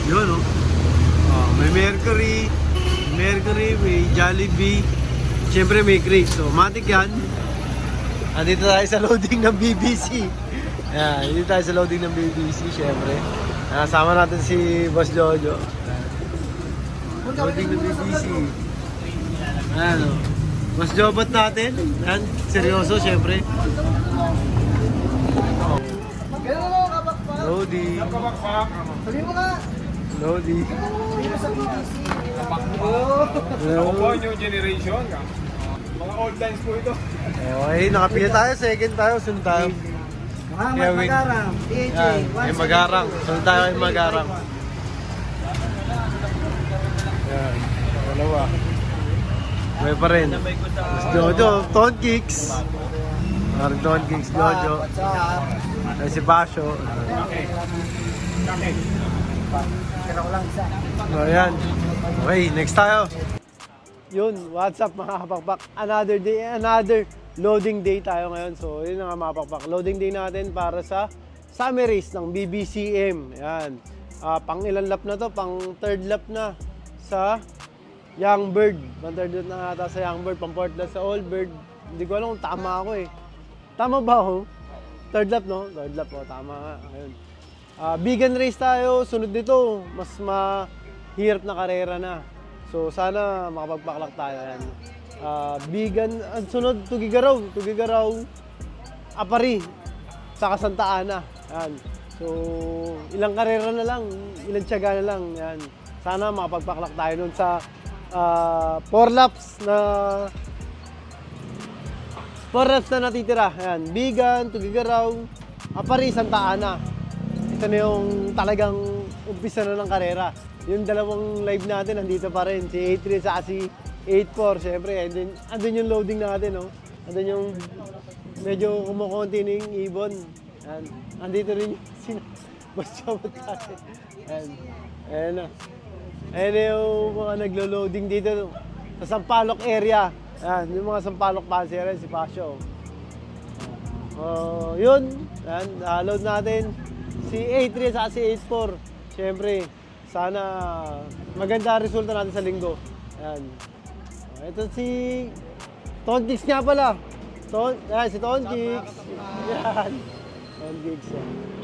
Yun, oh. Oh, may Mercury, may Jollibee, siyempre may Crave. So, matik yan. Andito tayo sa loading ng BBC. Ayan, dito tayo sa loading ng BBC, siyempre. Kasama natin si Boss Jojo. Loading ng BBC. Ayan, oh. Mas jobat natin. Ayan, seryoso, siyempre. Oh. Loading. Sabi mo ka. Loading. Sabi mo sa BBC. Ako po, new generation ka. Mga old lines po ito. Okay, nakapila tayo. Second tayo. Sunod tayo. Muhammad Magarang. DJ. Yan, may Magarang. Sunod tayo kay Magarang. Yan, dalawa. May pa rin. Mas Jojo, Ton Kicks. Parang Ton Kicks, Jojo. Ay si Basyo. Pero ko lang isa. So, ayan. Okay, next tayo. Yun, what's up mga kapakpak? Another day, another loading day tayo ngayon. So, yun nga mga kapakpak. Loading day natin para sa summer race ng BBCM. Ayan. Pang ilang lap na to? Pang third lap na sa Young Bird. Pang third lap na ata sa Young Bird. Pang fourth lap sa Old Bird. Hindi ko alam kung tama ako eh. Tama ba ako? Third lap, no? Third lap, oh, tama nga. Ayun. Vegan race tayo. Sunod dito, mas mahirap na karera na. So, sana makapagpaklak tayo. Ayan. Vegan, ang sunod, Tugigaraw, Apari, saka Santa Ana. Ayan. So, ilang karera na lang, ilang tiyaga na lang. Ayan. Sana makapagpaklak tayo nun sa 4 laps na natitira. Ayan. Vegan, Tugigaraw, Apari, Santa Ana. Ito na yung talagang umpisa na ng karera. Yung dalawang live natin, nandito pa rin. Si 83 sa si 84, syempre. Andun yung loading natin, no? Andun yung medyo kumukonti na yung ibon. Ayan. Andito rin yung Boss Jobot natin. Ayan. Ayan na. Ayan na yung mga naglo-loading dito sa Sampaloc area. Ayan, yung mga Sampaloc Panser, si Pasio. Yun. Ayan, load natin. Si 83 at si 84. Siyempre, sana maganda resulta natin sa linggo. Ayan. Ito si Ton Kicks nga pala. Ayan, si Ton Kicks. Ayan. Ton Kicks.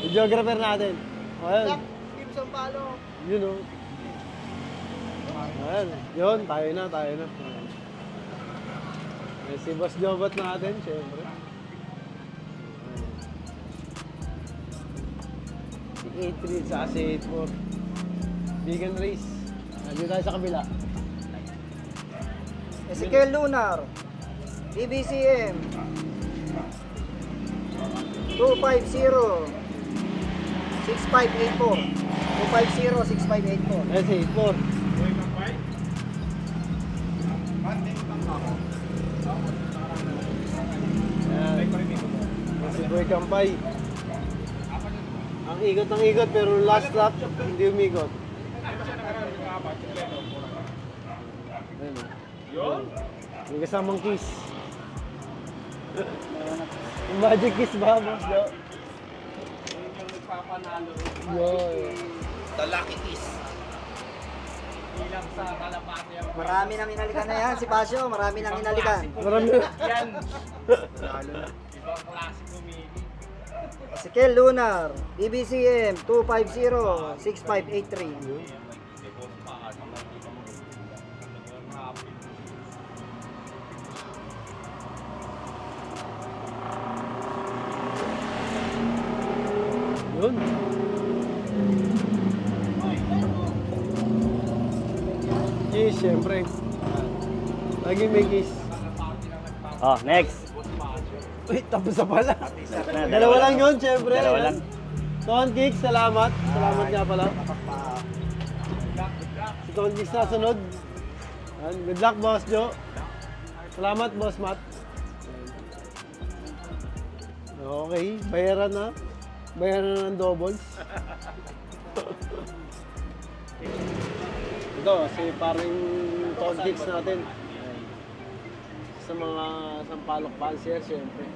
Yung geographer natin. Ayan. Team Sampalo. Yun o. Ayan. Yun, tayo na. Ayan, si Boss Jobot natin, siyempre. Si 83 sa si 84. Vegan race. Nandito tayo sa kabila. Ezekiel Lunar. BBCM. 250. 6584. 250-6584. Ayan si 84. Ayan. Si Boy Kampay. Ang ikot pero last lap hindi umikot. Ayan o. Yun? May kasamang kiss. Yung magic kiss ba, Boss Jo? Yung nagpapanalo. Yun. The Lucky Kiss. Ilang sa kalapate ang Marami nang inalikan na yan si Pasio. Marami nang inalikan. Marami. yan. Ibang klase kumili. Ezekiel Lunar. BBCM. 250-6583. Yun. Kiss, syempre. Lagi may kiss. Oh, next. Uy, tapos na pala. Dalawa lang yun, syempre. Dalawa lang. Ton Kicks, salamat. Salamat nga pala. Si Ton Kicks na sunod. Good luck, Boss Jo. Salamat, Boss Matt. Okay, bayaran na. Bayaran na ng doubles. Ito, si paring Ton Kicks natin. Sa mga Sampaloc Panser, siyempre.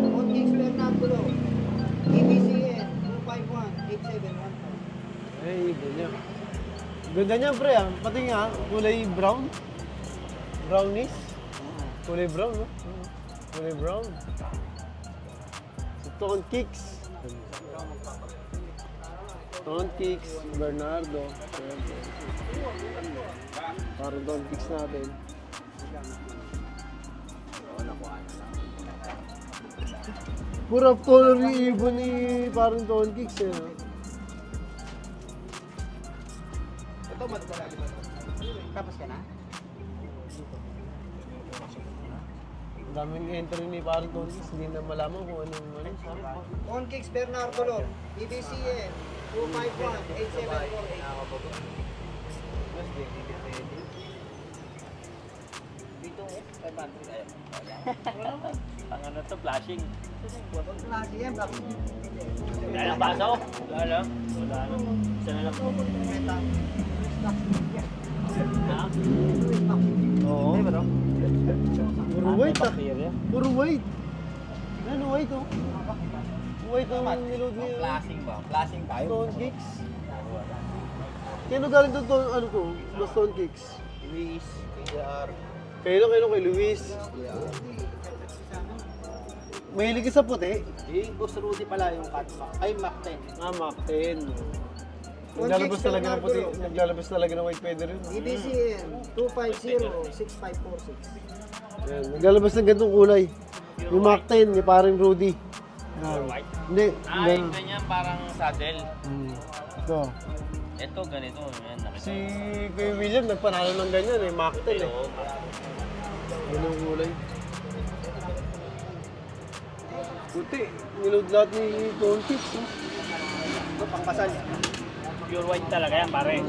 Kung expert na ang gulo. BBCM. 251. Ay, ibon niya. Ganda niya, pre, ah. Pati nga, kulay brown. Brownish. Kulay brown, no? Kulay brown. So, Tone Kicks. Tone Kicks, Bernardo. Parang Tone Kicks natin. Pura color yung ibon ni parang Tone Kicks, eh. No? Tapos ka na? Ang daming entry ni parang Tone Kicks, hindi na malaman kung anong ano. On Kicks Bernardo Log, BBCM 251-8748. Ang ano to, flashing. Klase yan, bakit? Wala lang baso. Wala na. Wala na. Isa na lang. Ha? Oo. Ay ba to? Puro white, ah. Bacteria. Puro white. Ano, white, oh. White ang niload niya. Flashing ba? Flashing tayo. Stone Kicks. Kano galing doon to, ano to, the Stone Kicks? Luis. KR. Kailan kay Luis? Mahilig ka sa puti? Yung Boss Rudy pala yung cut. Ay, Mac 10. Ah, Mac 10. Naglalabas talaga ng puti, naglalabas talaga ng white feather yun. BBCM 250-6546. Yan, naglalabas ng ganitong kulay. Yung Mac 10 ni parang Rudy. Yan. White? Hindi, Ay, ganun. ganyan parang saddle. Ito. Ito, ganito. Yan, nakita. Si Kuya William nagpanalo ng ganyan eh, Mac 10 eh. Oo. Ganun kulay. Puti, niload lahat ni Tone Kicks. Oh. Ito, pangkasal. Pure white talaga yan, pare.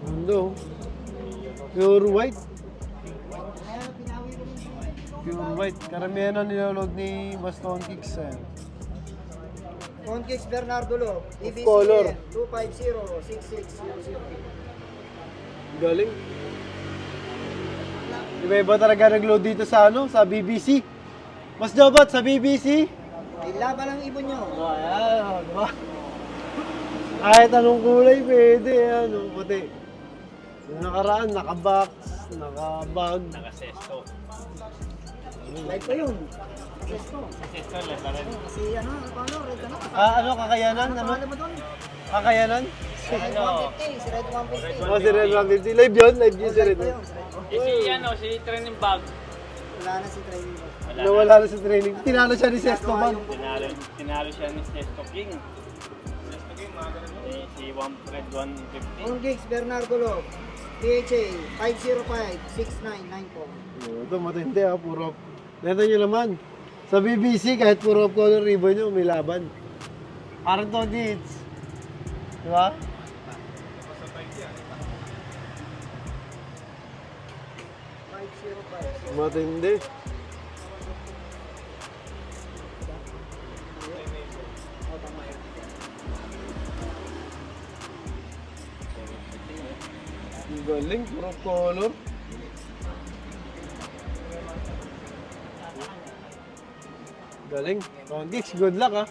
Mundo. Pure white. Pure white. Karamihan na niload ni Baston Kicks. Eh. On Kicks Bernardo Log, color. BBCM 250-6600. Galing. Iba-iba talaga nag-load dito sa ano, sa BBC. Mas dapat sa BBC. Ay, laban ang ibon nyo. Oh, ayan, diba? Kahit anong kulay, pwede. Ano, puti. Yung nakaraan, naka-box, naka-bag. Naka-sesto. Live pa yun. Sesto. Sesto lang pa rin. Si ano, paano, red ano? Ano, kakayanan naman? Ano ba doon? Kakayanan? Si Red 150, si Red 150. Oh, si Red 150. Live yun? Live yun si Red. Live pa yun, si Red 150. Si ano, si training bag. Wala na si training. Wala. Nawala na sa training. Tinalo siya ni Sesto Bag. Tinalo siya ni Sesto King. Si Red 150. On Kicks Bernardo Log, PHA 505-6994. Ito, matindi ha. Puro. Neto nyo naman. Sa BBC, kahit puro color ribbon nyo, may laban. Parang to hits. Diba? Matindi. Ang galing, puro color. Galing. Tone Kicks, good luck ha.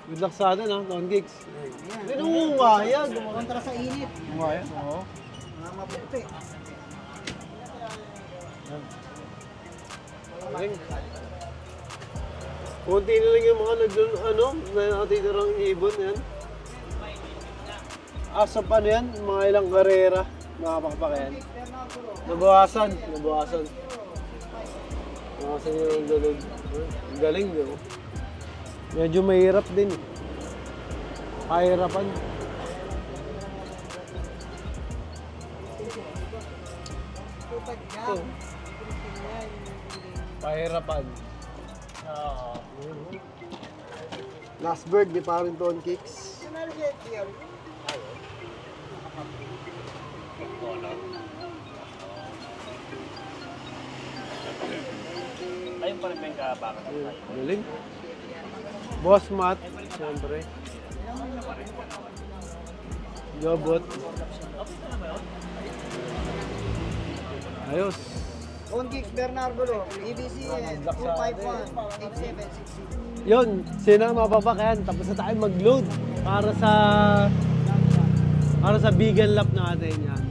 Good luck sa atin ha, Tone Kicks. Hindi nung umaya. Kontra sa init. Umaya, oo. Mga maputi. Galing. Kunti na lang yung mga natitirang ibon yan. Asap ano yan, mga ilang karera. Makapakpak yan. Nabawasan. Nabawasan yung dalog. Galing din. Medyo mahirap din. Pahirapan. Ito. Pahirapan. Oo. Last bird ni paring Tone Kicks. Ayun pa rin ba yung kabakan? Galing. Boss Matt, siyempre. Jobot. Ayos. On Geeks, Bernardo Lo, ABCN, Black sa 251-8760. Yun, sino ang mapapak yan? Tapos na tayo mag-load para sa vegan lap natin yan.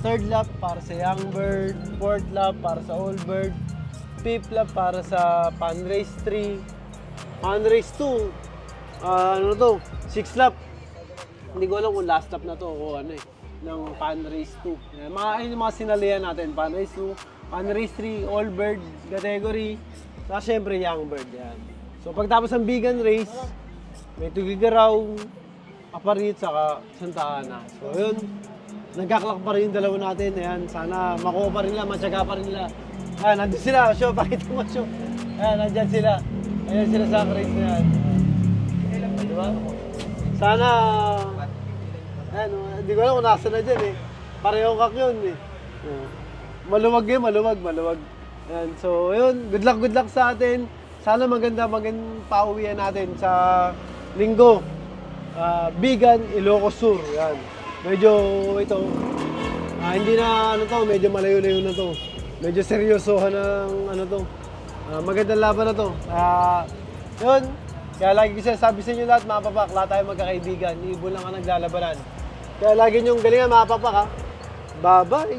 Third lap para sa young bird, fourth lap para sa old bird, fifth lap para sa pan race 3, pan race 2, ano to, 6 lap. Hindi ko alam kung last lap na to o ano ng pan race 2. Yan, ayun yung mga sinalihan natin, pan race 2, pan race 3, all bird category, saka syempre young bird yan. So pagtapos ng vegan race, may Tugigaraw, Aparit, saka Santa Ana. So yun, nagkaklak pa rin yung dalawa natin. Ayan, sana makuha pa rin nila, matyaga pa rin nila. Ayan, nandun sila. Show, pakita mo, show. Ayan, nandyan sila. Ayan sila sa race na yan. Diba? Sana, ayan, hindi ko alam kung nasa na dyan eh. Parehong kak yun eh. Maluwag yun, maluwag. Ayan, so yun, good luck sa atin. Sana magandang pauwian natin sa linggo. Bigan, Ilocos Sur. Yan. Medyo ito, hindi na ano to, medyo malayo-layo na to. Medyo seryosohan ng ano to. Magandang laban na to. Yun, kaya lagi ko sabi sa inyo lahat, mapapak, lahat tayo magkakaibigan. Ibon lang ka naglalabanan. Kaya lagi nyong galingan, mapapak ha. Bye-bye!